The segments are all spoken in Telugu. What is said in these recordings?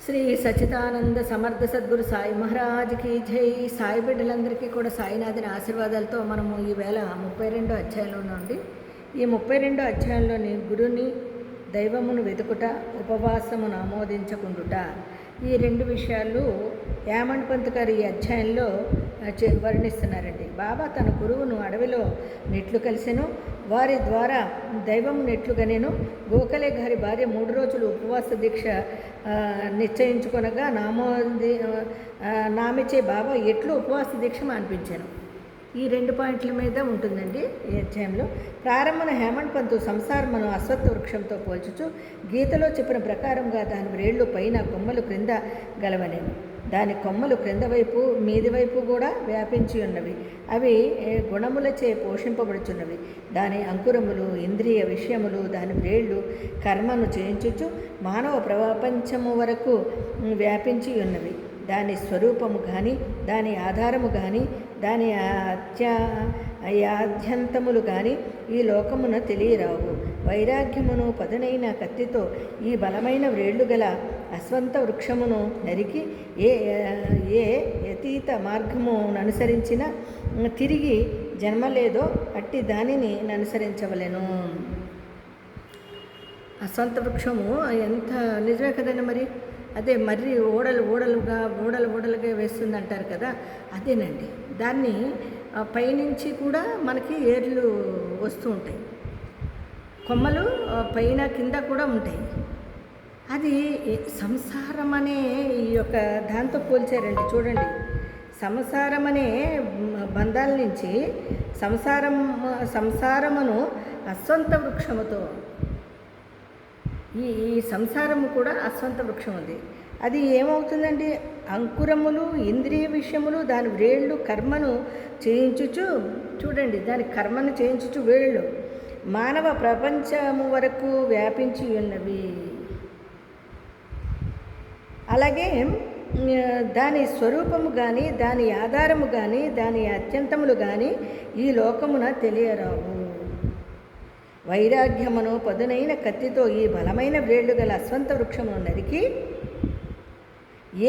శ్రీ సచిదానంద సమర్థ సద్గురు సాయి మహారాజ్కి జై. సాయి బిడ్డలందరికీ కూడా సాయినాథుని ఆశీర్వాదాలతో మనము ఈవేళ 32వ అధ్యాయంలో ఉన్నామండి. ఈ 32వ అధ్యాయంలోని గురుని దైవమును వెతుకుట, ఉపవాసమును ఆమోదించకుండుట, ఈ రెండు విషయాలు యామండ్ పంత్ గారు ఈ అధ్యాయంలో వర్ణిస్తున్నారండి. బాబా తన గురువును అడవిలో నెట్లు కలిసెను, వారి ద్వారా దైవం నెట్లుగనెను. గోఖలే గారి భార్య 3 రోజులు ఉపవాస దీక్ష నిశ్చయించుకొనగా నామిచే బాబా ఎట్లు ఉపవాస దీక్ష అనిపించాను. ఈ 2 పాయింట్ల మీద ఉంటుందండి ఈ అధ్యాయంలో. ప్రారంభన హేమండ్ పంతు సంసారమును అశ్వత్థ వృక్షంతో పోల్చుచు గీతలో చెప్పిన ప్రకారంగా దాని వ్రేళ్లు పైన కొమ్మలు క్రింద గలవనేను. దాని కొమ్మలు క్రింద వైపు మీది వైపు కూడా వ్యాపించి ఉన్నవి. అవి గుణములచే పోషింపబడుచున్నవి. దాని అంకురములు ఇంద్రియ విషయములు, దాని వ్రేళ్లు కర్మను చేయించుచు మానవ ప్రపంచము వరకు వ్యాపించి ఉన్నవి. దాని స్వరూపము కానీ, దాని ఆధారము కానీ, దాని యాద్యంతములు కానీ ఈ లోకమున తెలియరావు. వైరాగ్యమును పదునైన కత్తితో ఈ బలమైన వ్రేళ్లు గల అశ్వంత వృక్షమును నరికి ఏ యతీత మార్గమును అనుసరించిన తిరిగి జన్మలేదో అట్టి దానిని అనుసరించవలెను. అశ్వంత వృక్షము ఎంత నిజమే కదండి. మరి అదే మర్రి ఓడలుగా వేస్తుంది అంటారు కదా, అదేనండి. దాన్ని పైనుంచి కూడా మనకి ఏర్లు వస్తూ ఉంటాయి, కొమ్మలు పైన కింద కూడా ఉంటాయి. అది సంసారం అనే ఈ యొక్క దాంతో పోల్చారండి. చూడండి, సంసారం అనే బంధాల నుంచి సంసారమును అశ్వంత వృక్షముతో, ఈ సంసారము కూడా అశ్వంత వృక్షం ఉంది. అది ఏమవుతుందండి? అంకురములు ఇంద్రియ విషయములు, దాని వ్రేళ్ళు కర్మను చేయించుచు, చూడండి, దాని కర్మను చేయించుచు వేళ్ళు మానవ ప్రపంచము వరకు వ్యాపించి ఉన్నవి. అలాగే దాని స్వరూపము కానీ, దాని ఆధారము కానీ, దాని అత్యంతములు కానీ ఈ లోకమున తెలియరావు. వైరాగ్యమును పదునైన కత్తితో ఈ బలమైన వ్రేళ్లు గల అశ్వంత వృక్షమును నరికి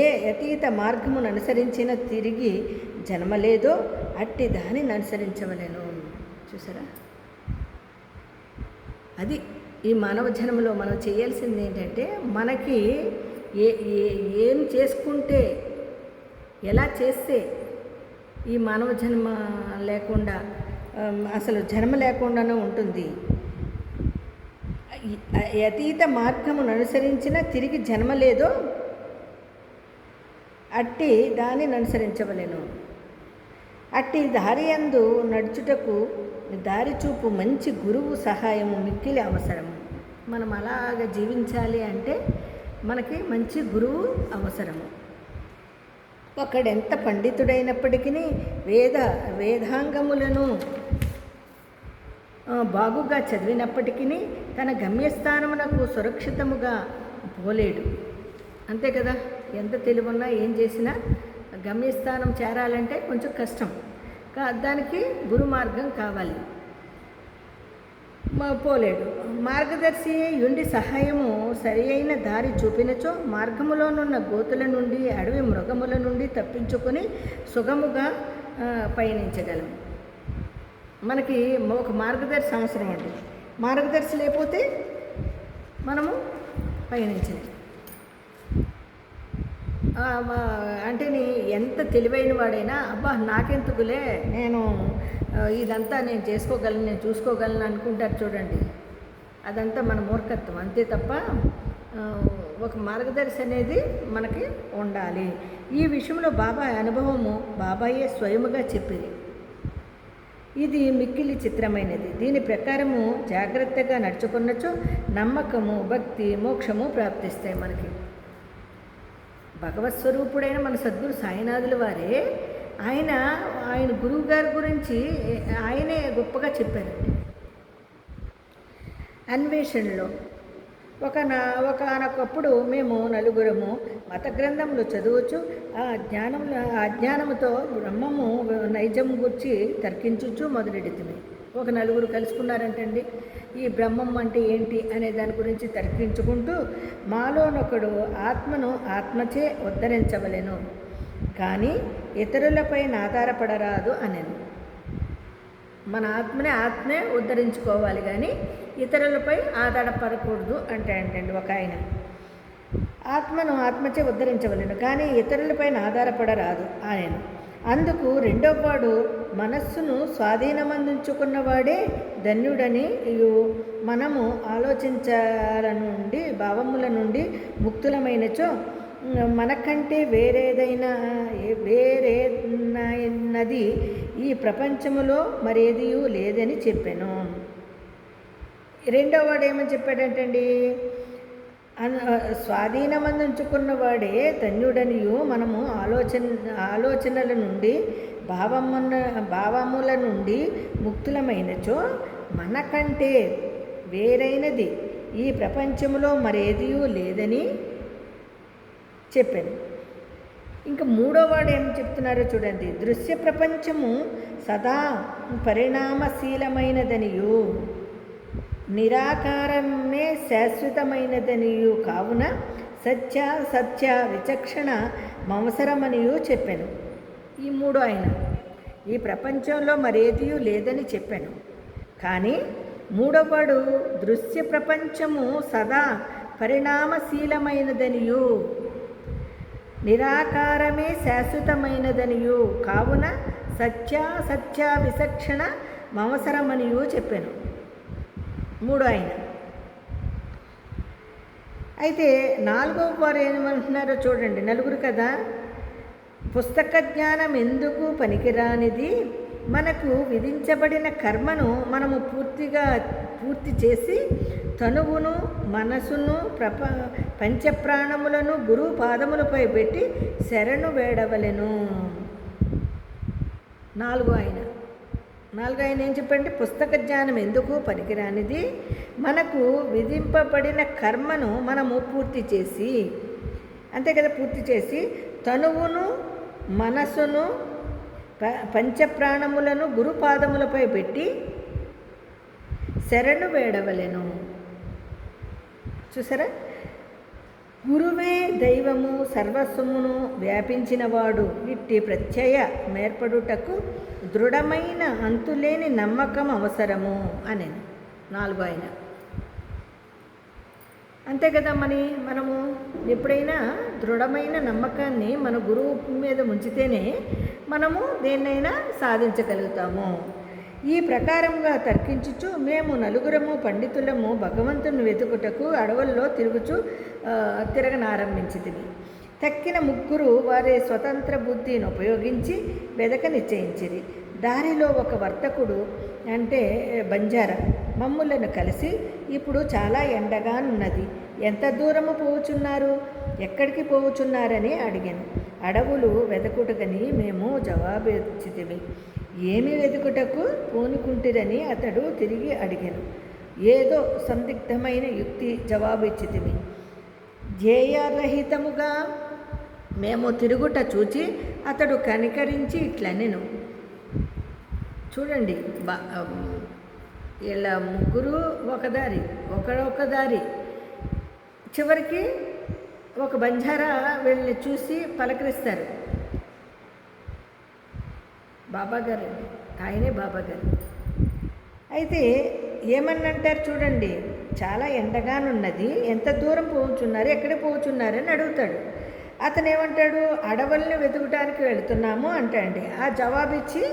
ఏ అతీత మార్గమును అనుసరించిన తిరిగి జన్మలేదో అట్టి దానిని అనుసరించవలెను. చూసారా? అది ఈ మానవ జన్మలో మనం చేయాల్సింది ఏంటంటే, మనకి ఏం చేసుకుంటే, ఎలా చేస్తే ఈ మానవ జన్మ లేకుండా, అసలు జన్మ లేకుండానే ఉంటుంది. అతీత మార్గమును అనుసరించిన తిరిగి జన్మ లేదో అట్టి దానిని అనుసరించవలెను. అట్టి దారి యందు నడుచుటకు దారి చూపు మంచి గురువు సహాయము మిక్కిలి అవసరము. మనం అలాగ జీవించాలి అంటే మనకి మంచి గురువు అవసరము. ఒకడెంత పండితుడైనప్పటికీ వేదాంగములను బాగుగా చదివినప్పటికీ తన గమ్యస్థానమునకు సురక్షితముగా పోలేడు. అంతే కదా, ఎంత తెలివున్నా ఏం చేసినా గమ్యస్థానం చేరాలంటే కొంచెం కష్టం. దానికి గురు మార్గం కావాలి. పోలేడు. మార్గదర్శి యుండి సహాయము సరి అయిన దారి చూపినచో మార్గములోనున్న గోతుల నుండి, అడవి మృగముల నుండి తప్పించుకొని సుగముగా పయనించగలం. మనకి ఒక మార్గదర్శి అవసరం అండి. మార్గదర్శి లేకపోతే మనము పయనించలేము. అంటే ఎంత తెలివైన వాడైనా అబ్బా నాకెందుకులే, నేను ఇదంతా నేను చేసుకోగలను, నేను చూసుకోగలను అనుకుంటారు చూడండి. అదంతా మన మూర్ఖత్వం, అంతే తప్ప ఒక మార్గదర్శి అనేది మనకి ఉండాలి. ఈ విషయంలో బాబా అనుభవము బాబాయే స్వయముగా చెప్పింది. ఇది మిక్కిలి చిత్రమైనది. దీని ప్రకారము జాగ్రత్తగా నడుచుకున్నచో నమ్మకము, భక్తి, మోక్షము ప్రాప్తిస్తాయి మనకి. భగవత్ స్వరూపుడైన మన సద్గురు సాయినాథుల వారే ఆయన గురువు గారి గురించి ఆయనే గొప్పగా చెప్పారండి. అన్వేషణలో ఒకనొకప్పుడు మేము నలుగురము మత గ్రంథములు చదువుచు ఆ జ్ఞానముతో బ్రహ్మము నైజము గురించి తర్కించుచు మొదలెడుతుంది. ఒక నలుగురు కలుసుకున్నారంటండి. ఈ బ్రహ్మం అంటే ఏంటి అనే దాని గురించి తర్కించుకుంటూ, మాలోనొకడు ఆత్మను ఆత్మచే ఉద్ధరించవలెను, కానీ ఇతరులపైన ఆధారపడరాదు అనెను. మన ఆత్మే ఉద్ధరించుకోవాలి, కానీ ఇతరులపై ఆధారపడకూడదు అంటండి ఒక ఆయన. ఆత్మను ఆత్మచే ఉద్ధరించవలెను, కానీ ఇతరులపైన ఆధారపడరాదు ఆయన. అందుకు రెండోవాడు, మనస్సును స్వాధీనమందించుకున్నవాడే ధన్యుడని, మనము ఆలోచించాల నుండి భావముల నుండి ముక్తులమైనచో మనకంటే వేరేనది ఈ ప్రపంచములో మరేది లేదని చెప్పాను. రెండో వాడు ఏమని చెప్పాడంటండి, స్వాధీనమందించుకున్నవాడే ధన్యుడనియు, మనము ఆలోచనల నుండి భావముల నుండి ముక్తులమైనచో మనకంటే వేరైనది ఈ ప్రపంచంలో మరేది లేదని చెప్పాను. ఇంకా మూడోవాడు ఏం చెప్తున్నారో చూడండి, దృశ్య ప్రపంచము సదా పరిణామశీలమైనదనియు నిరాకారమే శాశ్వతమైనదనియు కావున సత్య విచక్షణ అవసరమనియు చెప్పాను. ఈ మూడో ఆయన ఈ ప్రపంచంలో మరేది లేదని చెప్పాను, కానీ మూడోవాడు దృశ్య ప్రపంచము సదా పరిణామశీలమైనదనియు నిరాకారమే శాశ్వతమైనదనియు కావున సత్య విచక్షణ అవసరమనియు చెప్పాను. మూడో ఆయన. అయితే నాలుగవ వారు ఏమంటున్నారో చూడండి, నలుగురు కదా. పుస్తక జ్ఞానం ఎందుకు పనికిరానిది, మనకు విధించబడిన కర్మను మనము పూర్తి చేసి తనువును మనసును పంచప్రాణములను గురువు పాదములపై పెట్టి శరణు వేడవలెను. నాలుగో ఆయన ఏం చెప్పండి, పుస్తక జ్ఞానం ఎందుకు పనికిరానిది, మనకు విధింపబడిన కర్మను మనము పూర్తి చేసి, అంతే కదా, పూర్తి చేసి తనువును మనసును పంచప్రాణములను గురుపాదములపై పెట్టి శరణు వేడవలెను. చూసారా, గురువే దైవము సర్వస్వమును వ్యాపించినవాడు, ఇట్టి ప్రత్యయ మేర్పడుటకు దృఢమైన అంతులేని నమ్మకం అవసరము అని నాలుగో ఆయన. అంతే కదా, మనము ఎప్పుడైనా దృఢమైన నమ్మకాన్ని మన గురువు మీద ఉంచితేనే మనము దేన్నైనా సాధించగలుగుతాము. ఈ ప్రకారంగా తర్కించుచు మేము నలుగురము పండితులము భగవంతుని వెతుకుటకు అడవుల్లో తిరగనారంభించితిమి. తక్కిన ముగ్గురు వారి స్వతంత్ర బుద్ధిని ఉపయోగించి వెదక నిశ్చయించిరి. దారిలో ఒక వర్తకుడు అంటే బంజారా మమ్ములను కలిసి, ఇప్పుడు చాలా ఎండగానున్నది, ఎంత దూరము పోవుచున్నారు, ఎక్కడికి పోవుచున్నారని అడిగాను. అడవులు వెదకుటకని మేము జవాబిచ్చితిమి. ఏమి వెతుకుటకు పూనుకుంటిరని అతడు తిరిగి అడిగాను. ఏదో సందిగ్ధమైన యుక్తి జవాబిచ్చితిమి. ధ్యేయరహితముగా మేము తిరుగుట చూచి అతడు కనికరించి ఇట్లనెను. చూడండి, ఇలా ముగ్గురు ఒకదారి, ఒకడొక దారి. చివరికి ఒక బంజారా వీళ్ళని చూసి పలకరిస్తారు. బాబాగారు, ఆయనే బాబాగారు. అయితే ఏమన్నంటారు చూడండి, చాలా ఎండగానున్నది, ఎంత దూరం పోవుచున్నారు, ఎక్కడికి పోవుచున్నారు అని అడుగుతాడు. అతను ఏమంటాడు, అడవుల్ని వెతుకటానికి వెళుతున్నాము అంటాండి. ఆ జవాబిచ్చి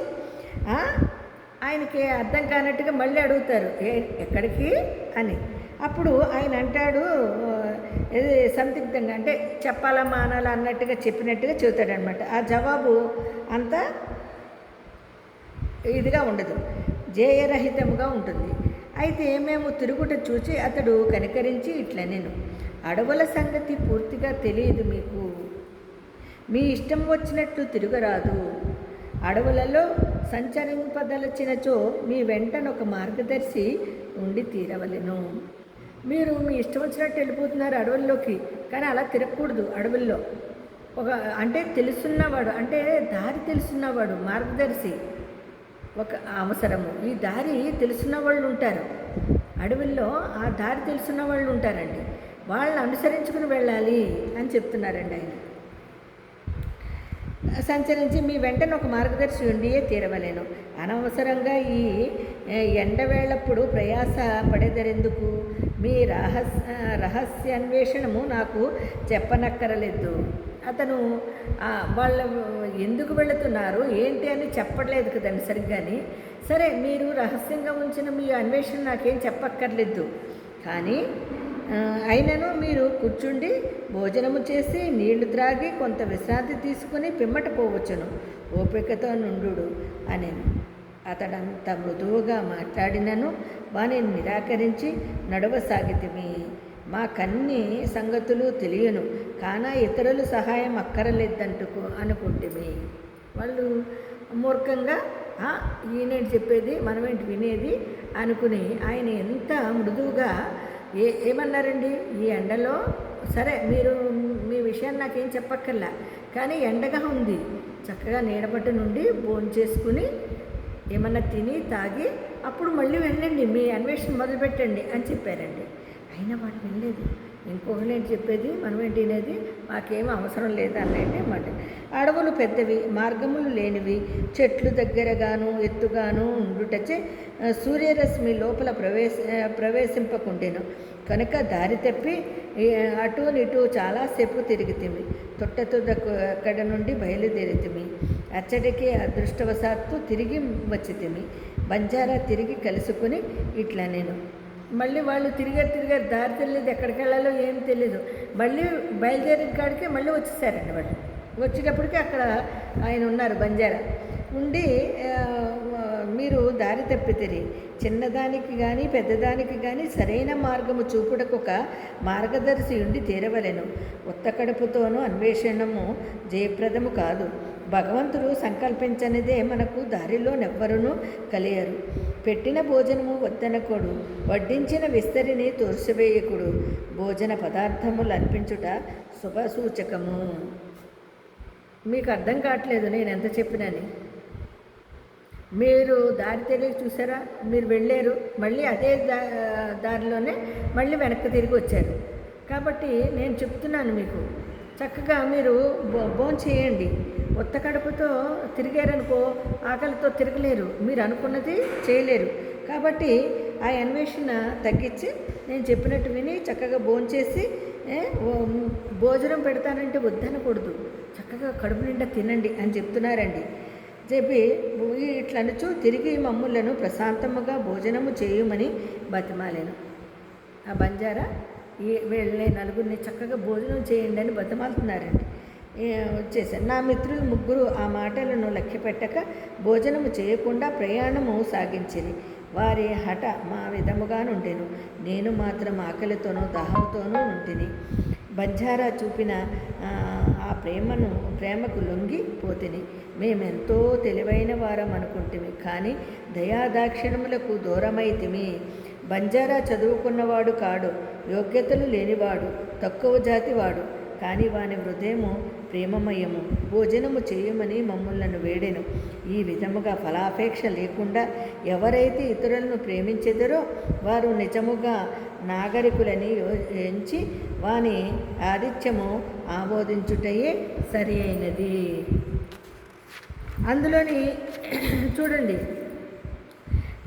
ఆయనకి అర్థం కానట్టుగా మళ్ళీ అడుగుతారు, ఎక్కడికి అని. అప్పుడు ఆయన అంటాడు, సందిగ్ధంగా, అంటే చెప్పాలా మానాలా అన్నట్టుగా చెప్పినట్టుగా చెబుతాడనమాట. ఆ జవాబు అంత ఇదిగా ఉండదు, జేయరహితంగా ఉంటుంది. అయితే మేము తిరుగుట చూచి అతడు కనికరించి ఇట్లా, నేను అడవుల సంగతి పూర్తిగా తెలియదు మీకు, మీ ఇష్టం వచ్చినట్లు తిరగరాదు, అడవులలో సంచరింపదలచినచో మీ వెంటనొక మార్గదర్శి ఉండి తీరవలెను. మీరు మీ ఇష్టం వచ్చినట్టు వెళ్ళిపోతున్నారు అడవుల్లోకి, కానీ అలా తిరగకూడదు. అడవుల్లో అంటే తెలుసున్నవాడు, అంటే దారి తెలుసున్నవాడు, మార్గదర్శి ఒక అవసరము. ఈ దారి తెలిసిన వాళ్ళు ఉంటారు, అడవుల్లో ఆ దారి తెలిసిన వాళ్ళు ఉంటారండి, వాళ్ళని అనుసరించుకుని వెళ్ళాలి అని చెప్తున్నారండి ఆయన. సంచరించి మీ వెంటనే ఒక మార్గదర్శి ఉండియే తీరవలేను. అనవసరంగా ఈ ఎండవేళప్పుడు ప్రయాస పడేదరెందుకు? మీ రహస్యాన్వేషణము నాకు చెప్పనక్కరలేదు. అతను వాళ్ళు ఎందుకు వెళుతున్నారు ఏంటి అని చెప్పట్లేదు కదండి సరిగ్గాని. సరే, మీరు రహస్యంగా ఉంచిన మీ అన్వేషణ నాకేం చెప్పక్కర్లేదు, కానీ అయినను మీరు కూర్చుండి భోజనము చేసి నీళ్లు త్రాగి కొంత విశ్రాంతి తీసుకుని పిమ్మట పోవచ్చును, ఓపికతో నుండు అనేను. అతడంత మృదువుగా మాట్లాడినను వాని నిరాకరించి నడవసాగితిమి. మాకన్ని సంగతులు తెలియను, కానా ఇతరులు సహాయం అక్కరలేదంటుకు అనుకుంటుమి. వాళ్ళు మూర్ఖంగా ఈయనేంటి చెప్పేది మనమేంటి వినేది అనుకుని ఆయన ఎంత మృదువుగా ఏమన్నారండి, ఈ ఎండలో సరే మీరు మీ విషయాన్ని నాకేం చెప్పక్కర్లా, కానీ ఎండగా ఉంది, చక్కగా నీడపట్టు నుండి భోంచేసుకుని ఏమన్నా తిని తాగి అప్పుడు మళ్ళీ వెళ్ళండి, మీ అన్వేషణ మొదలుపెట్టండి అని చెప్పారండి. అయినా వాడు వెళ్ళలేదు. ఇంకొకరు ఏంటి చెప్పేది మనం ఏంటి వినేది, మాకేం అవసరం లేదన్నంటే మాట. అడవులు పెద్దవి, మార్గములు లేనివి, చెట్లు దగ్గరగాను ఎత్తుగాను ఉండుటచే సూర్యరశ్మి లోపల ప్రవేశింపకుండెను. కనుక దారి తప్పి అటు ఇటు చాలాసేపు తిరిగితిమి. తొట్టతుదక్కడ నుండి బయలుదేరితిమి. అచ్చటికి అదృష్టవశాత్తు తిరిగి వచ్చితిమి. బంజారా తిరిగి కలుసుకుని ఇట్లా నేను మళ్ళీ వాళ్ళు తిరిగారు దారి తెలియదు, ఎక్కడికి వెళ్ళాలో ఏం తెలియదు. మళ్ళీ బయలుదేరిన కాడికి మళ్ళీ వచ్చేసారండి. వాళ్ళు వచ్చేటప్పటికి అక్కడ ఆయన ఉన్నారు, బంజారా ఉండి మీరు దారి తప్పితిరి, చిన్నదానికి కానీ పెద్దదానికి కానీ సరైన మార్గము చూపుటకు ఒక మార్గదర్శి ఉండి తీరవలెను. ఉత్త కడుపుతోనూ అన్వేషణము జయప్రదము కాదు. భగవంతుడు సంకల్పించనిదే మనకు దారిలో నెవ్వరునూ కలియరు. పెట్టిన భోజనము వద్దనకుడు, వడ్డించిన విస్తరిని తోర్చివేయకుడు. భోజన పదార్థములు అర్పించుట శుభసూచకము. మీకు అర్థం కావట్లేదు నేను ఎంత చెప్పినని. మీరు దారి తెలియక చూసారా, మీరు వెళ్ళారు, మళ్ళీ అదే దారిలోనే మళ్ళీ వెనక్కి తిరిగి వచ్చారు. కాబట్టి నేను చెప్తున్నాను మీకు, చక్కగా మీరు భోంచేయండి. ఉత్త కడుపుతో తిరిగారనుకో ఆకలితో తిరగలేరు, మీరు అనుకున్నది చేయలేరు. కాబట్టి ఆ అన్వేషణ తగ్గించి నేను చెప్పినట్టు విని చక్కగా భోంచేసి భోజనం పెడతానంటే వద్దనకూడదు, చక్కగా కడుపు నిండా తినండి అని చెప్తున్నారండి. చెప్పి ఇట్లనుచు తిరిగి మమ్ములను ప్రశాంతముగా భోజనము చేయమని బతిమాలేను. ఆ బంజారా వెళ్ళే నలుగురిని చక్కగా భోజనం చేయండి అని బతిమాలుతున్నారండి. వచ్చేసాను. నా మిత్రులు ముగ్గురు ఆ మాటలను లక్ష్యపెట్టక భోజనము చేయకుండా ప్రయాణము సాగించిరి. వారి హఠ మా విధముగా నుండెను. నేను మాత్రం ఆకలితోనూ దాహంతోనూ నుంటిని. బంజారా చూపిన ఆ ప్రేమకు లొంగి పోతిని. మేమెంతో తెలివైన వారం అనుకుంటుమి, కానీ దయాదాక్షిణములకు దూరమైతిమి. బంజారా చదువుకున్నవాడు కాడు, యోగ్యతలు లేనివాడు, తక్కువ జాతివాడు, కానీ వాని హృదయము ప్రేమమయము. భోజనము చేయమని మమ్మల్ని వేడెను. ఈ విధముగా ఫలాపేక్ష లేకుండా ఎవరైతే ఇతరులను ప్రేమించెదరో వారు నిజముగా నాగరికులని ఎంచి వాని ఆతిథ్యము ఆమోదించుటయే సరి అయినది. అందులోని చూడండి,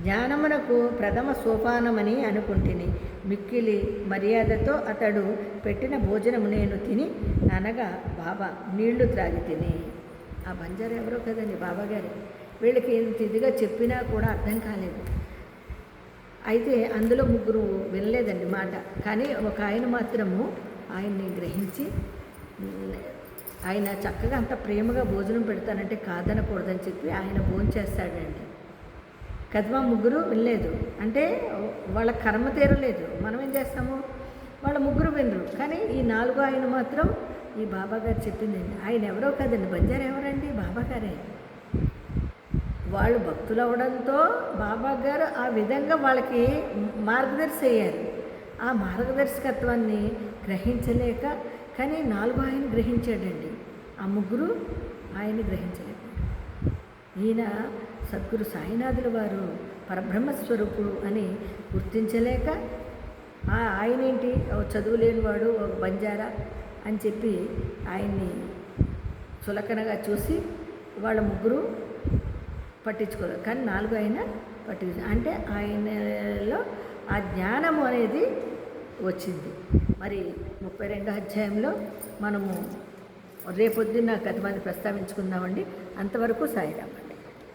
జ్ఞానమునకు ప్రథమ సోపానమని అనుకుంటుని. మిక్కిలి మర్యాదతో అతడు పెట్టిన భోజనము నేను తిని అనగా బాబా నీళ్లు త్రాగి తిని. ఆ బంజారా ఎవరో కదండి బాబాగారు. వీళ్ళకి ఎంత ఇదిగా చెప్పినా కూడా అర్థం కాలేదు. అయితే అందులో ముగ్గురు వినలేదండి మాట, కానీ ఒక ఆయన మాత్రము ఆయన్ని గ్రహించి ఆయన చక్కగా అంత ప్రేమగా భోజనం పెడతానంటే కాదనకూడదని చెప్పి ఆయన భోంచేస్తాడండి. కదమా ముగ్గురు వినలేదు అంటే వాళ్ళ కర్మ తీరలేదు. మనం ఏం చేస్తాము, వాళ్ళ ముగ్గురు వినరు, కానీ ఈ నాలుగో ఆయన మాత్రం ఈ బాబాగారు చెప్పిందండి. ఆయన ఎవరో కదండి, బంజారా ఎవరండి, బాబాగారే. వాళ్ళు భక్తులు అవడంతో బాబాగారు ఆ విధంగా వాళ్ళకి మార్గదర్శి అయ్యారు. ఆ మార్గదర్శకత్వాన్ని గ్రహించలేక, కానీ నాలుగో ఆయన గ్రహించాడండి, ఆ ముగ్గురు ఆయన్ని గ్రహించలేక. ఈయన సద్గురు సాయినాథుల వారు పరబ్రహ్మ స్వరూపుడు అని గుర్తించలేక ఆయనేంటి చదువు లేనివాడు ఒక బంజారా అని చెప్పి ఆయన్ని చులకనగా చూసి వాళ్ళ ముగ్గురు పట్టించుకోలేదు. కానీ 4 ఆయన అంటే ఆయనలో ఆ జ్ఞానము అనేది వచ్చింది. మరి 32వ అధ్యాయంలో మనము రేపొద్దున్న 10 మంది ప్రస్తావించుకుందామండి. అంతవరకు సాయిరామ్.